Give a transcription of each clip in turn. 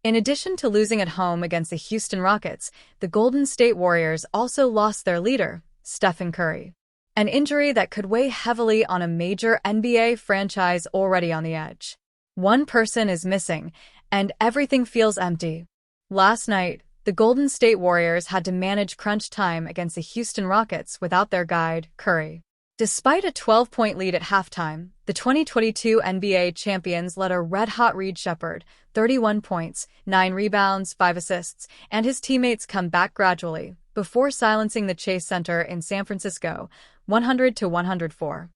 In addition to losing at home against the Houston Rockets, the Golden State Warriors also lost their leader, Stephen Curry. An injury that could weigh heavily on a major NBA franchise already on the edge. One person is missing, and everything feels empty. Last night, the Golden State Warriors had to manage crunch time against the Houston Rockets without their guide, Curry. Despite a 12-point lead at halftime, the 2022 NBA champions led a red-hot Reed Shepherd, 31 points, 9 rebounds, 5 assists, and his teammates come back gradually, before silencing the Chase Center in San Francisco, 100-104.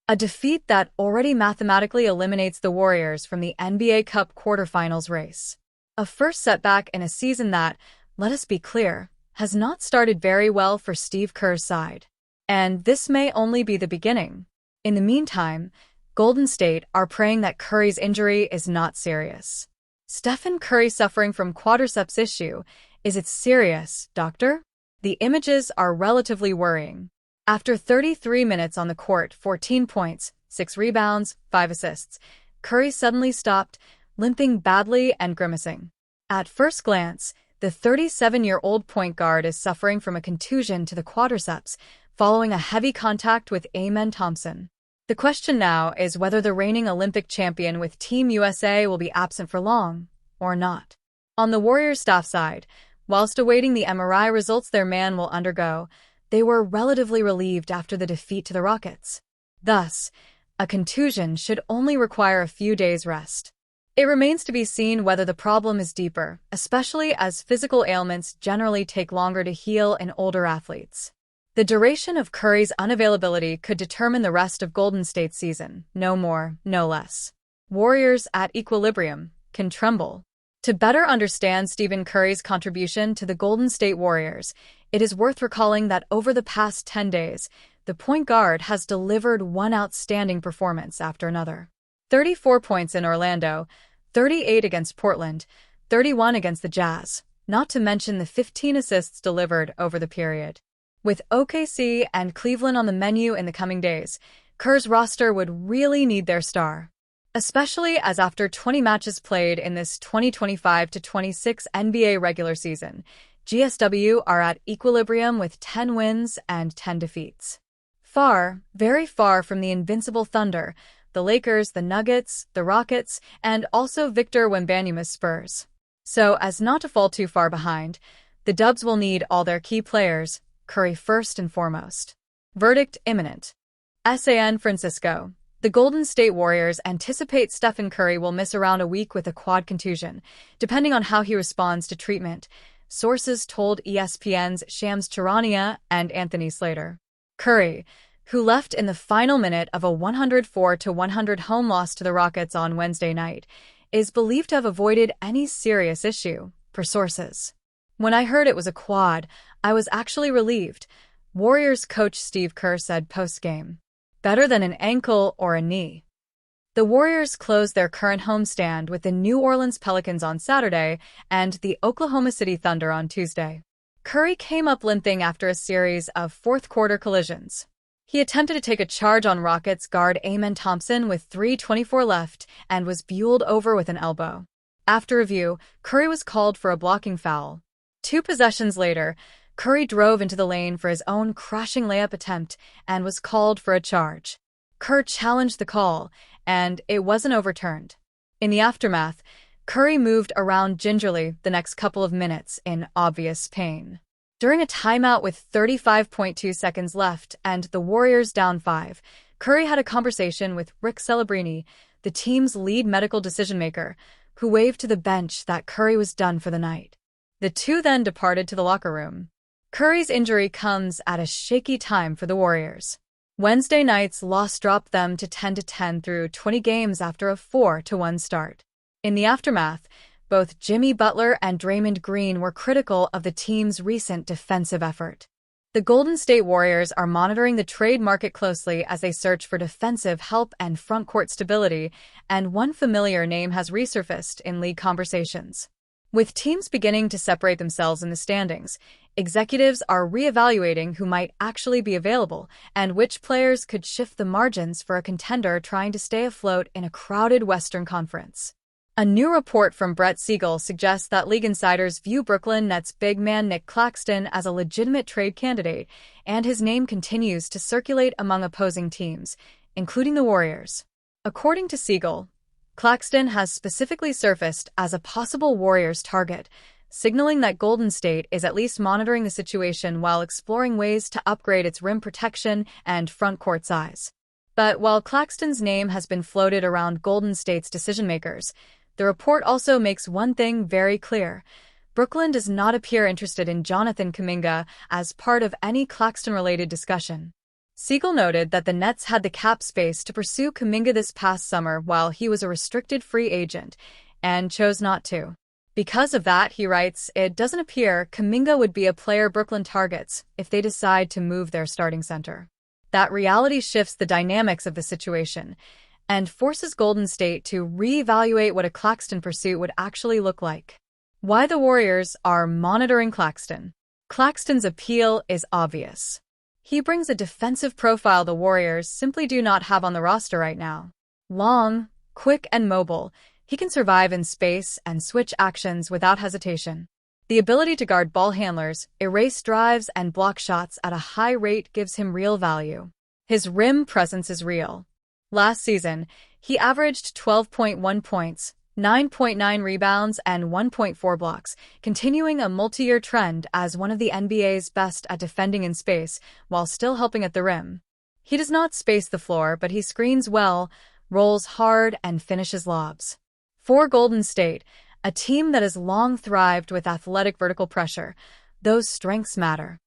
A defeat that already mathematically eliminates the Warriors from the NBA Cup quarterfinals race. A first setback in a season that, let us be clear, has not started very well for Steve Kerr's side. And this may only be the beginning. In the meantime, Golden State are praying that Curry's injury is not serious. Stephen Curry suffering from quadriceps issue. Is it serious, doctor? The images are relatively worrying. After 33 minutes on the court, 14 points, 6 rebounds, 5 assists, Curry suddenly stopped, limping badly and grimacing. At first glance, the 37-year-old point guard is suffering from a contusion to the quadriceps, following a heavy contact with Amen Thompson. The question now is whether the reigning Olympic champion with Team USA will be absent for long, or not. On the Warriors staff side, whilst awaiting the MRI results their man will undergo, they were relatively relieved after the defeat to the Rockets. Thus, a contusion should only require a few days' rest. It remains to be seen whether the problem is deeper, especially as physical ailments generally take longer to heal in older athletes. The duration of Curry's unavailability could determine the rest of Golden State's season, no more, no less. Warriors at equilibrium can tremble. To better understand Stephen Curry's contribution to the Golden State Warriors, it is worth recalling that over the past 10 days, the point guard has delivered one outstanding performance after another. 34 points in Orlando, 38 against Portland, 31 against the Jazz, not to mention the 15 assists delivered over the period. With OKC and Cleveland on the menu in the coming days, Kerr's roster would really need their star. Especially as after 20 matches played in this 2025-26 NBA regular season, GSW are at equilibrium with 10 wins and 10 defeats. Far, very far from the invincible Thunder, the Lakers, the Nuggets, the Rockets, and also Victor Wembanyama's Spurs. So as not to fall too far behind, the Dubs will need all their key players, Curry first and foremost. Verdict imminent. San Francisco. The Golden State Warriors anticipate Stephen Curry will miss around a week with a quad contusion, depending on how he responds to treatment, sources told ESPN's Shams Charania and Anthony Slater. Curry, who left in the final minute of a 104-100 home loss to the Rockets on Wednesday night, is believed to have avoided any serious issue, per sources. When I heard it was a quad, I was actually relieved, Warriors coach Steve Kerr said post-game. Better than an ankle or a knee. The Warriors closed their current homestand with the New Orleans Pelicans on Saturday and the Oklahoma City Thunder on Tuesday. Curry came up limping after a series of fourth-quarter collisions. He attempted to take a charge on Rockets guard Amen Thompson with 3:24 left and was bowled over with an elbow. After review, Curry was called for a blocking foul. 2 possessions later, Curry drove into the lane for his own crashing layup attempt and was called for a charge. Kerr challenged the call, and it wasn't overturned. In the aftermath, Curry moved around gingerly the next couple of minutes in obvious pain. During a timeout with 35.2 seconds left and the Warriors down 5, Curry had a conversation with Rick Celebrini, the team's lead medical decision-maker, who waved to the bench that Curry was done for the night. The two then departed to the locker room. Curry's injury comes at a shaky time for the Warriors. Wednesday night's loss dropped them to 10-10 through 20 games after a 4-1 start. In the aftermath, both Jimmy Butler and Draymond Green were critical of the team's recent defensive effort. The Golden State Warriors are monitoring the trade market closely as they search for defensive help and front-court stability, and one familiar name has resurfaced in league conversations. With teams beginning to separate themselves in the standings, executives are reevaluating who might actually be available and which players could shift the margins for a contender trying to stay afloat in a crowded Western Conference. A new report from Brett Siegel suggests that league insiders view Brooklyn Nets big man Nick Claxton as a legitimate trade candidate, and his name continues to circulate among opposing teams, including the Warriors. According to Siegel, Claxton has specifically surfaced as a possible Warriors target, signaling that Golden State is at least monitoring the situation while exploring ways to upgrade its rim protection and front court size. But while Claxton's name has been floated around Golden State's decision-makers, the report also makes one thing very clear. Brooklyn does not appear interested in Jonathan Kuminga as part of any Claxton-related discussion. Siegel noted that the Nets had the cap space to pursue Kuminga this past summer while he was a restricted free agent, and chose not to. Because of that, he writes, it doesn't appear Kuminga would be a player Brooklyn targets if they decide to move their starting center. That reality shifts the dynamics of the situation and forces Golden State to reevaluate what a Claxton pursuit would actually look like. Why the Warriors are monitoring Claxton. Claxton's appeal is obvious. He brings a defensive profile the Warriors simply do not have on the roster right now. Long, quick, and mobile, he can survive in space and switch actions without hesitation. The ability to guard ball handlers, erase drives, and block shots at a high rate gives him real value. His rim presence is real. Last season, he averaged 12.1 points, 9.9 rebounds, and 1.4 blocks, continuing a multi-year trend as one of the NBA's best at defending in space while still helping at the rim. He does not space the floor, but he screens well, rolls hard, and finishes lobs. For Golden State, a team that has long thrived with athletic vertical pressure, those strengths matter.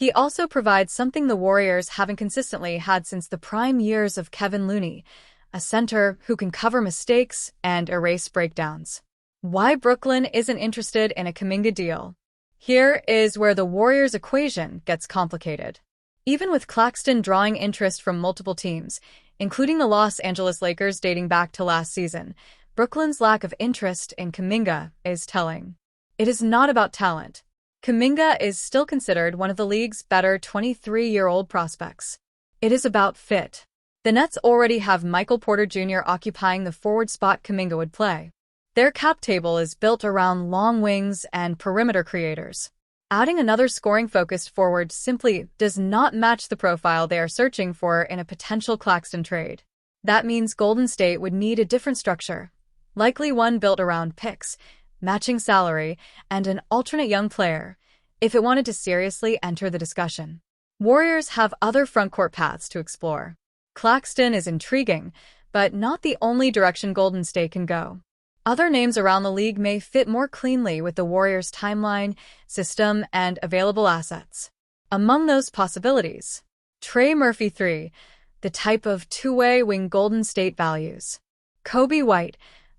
He also provides something the Warriors haven't consistently had since the prime years of Kevin Looney, a center who can cover mistakes and erase breakdowns. Why Brooklyn isn't interested in a Kuminga deal? Here is where the Warriors' equation gets complicated. Even with Claxton drawing interest from multiple teams, including the Los Angeles Lakers dating back to last season, Brooklyn's lack of interest in Kuminga is telling. It is not about talent. Kuminga is still considered one of the league's better 23-year-old prospects. It is about fit. The Nets already have Michael Porter Jr. occupying the forward spot Kuminga would play. Their cap table is built around long wings and perimeter creators. Adding another scoring-focused forward simply does not match the profile they are searching for in a potential Claxton trade. That means Golden State would need a different structure, likely one built around picks, matching salary, and an alternate young player, if it wanted to seriously enter the discussion. Warriors have other frontcourt paths to explore. Claxton is intriguing, but not the only direction Golden State can go. Other names around the league may fit more cleanly with the Warriors' timeline, system, and available assets. Among those possibilities, Trey Murphy III, the type of two-way wing Golden State values. Kobe White,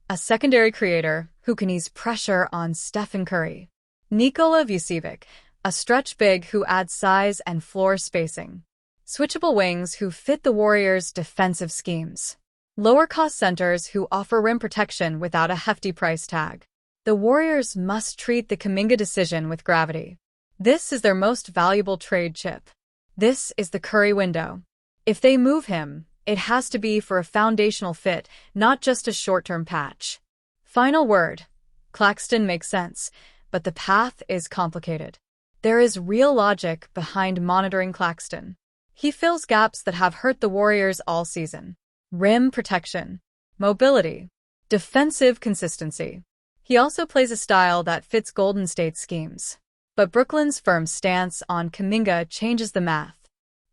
a secondary creator who can ease pressure on Stephen Curry. Nikola Vucevic, a stretch big who adds size and floor spacing. Switchable wings who fit the Warriors' defensive schemes. Lower-cost centers who offer rim protection without a hefty price tag. The Warriors must treat the Kuminga decision with gravity. This is their most valuable trade chip. This is the Curry window. If they move him, it has to be for a foundational fit, not just a short-term patch. Final word. Claxton makes sense, but the path is complicated. There is real logic behind monitoring Claxton. He fills gaps that have hurt the Warriors all season. Rim protection, mobility, defensive consistency. He also plays a style that fits Golden State's schemes. But Brooklyn's firm stance on Kuminga changes the math.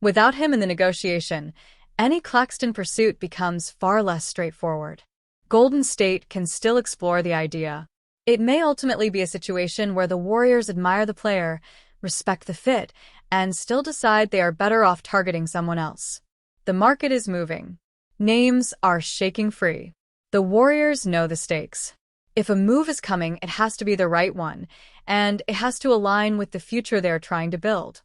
Without him in the negotiation, any Claxton pursuit becomes far less straightforward. Golden State can still explore the idea. It may ultimately be a situation where the Warriors admire the player, respect the fit, and still decide they are better off targeting someone else. The market is moving. Names are shaking free. The Warriors know the stakes. If a move is coming, it has to be the right one, and it has to align with the future they're trying to build.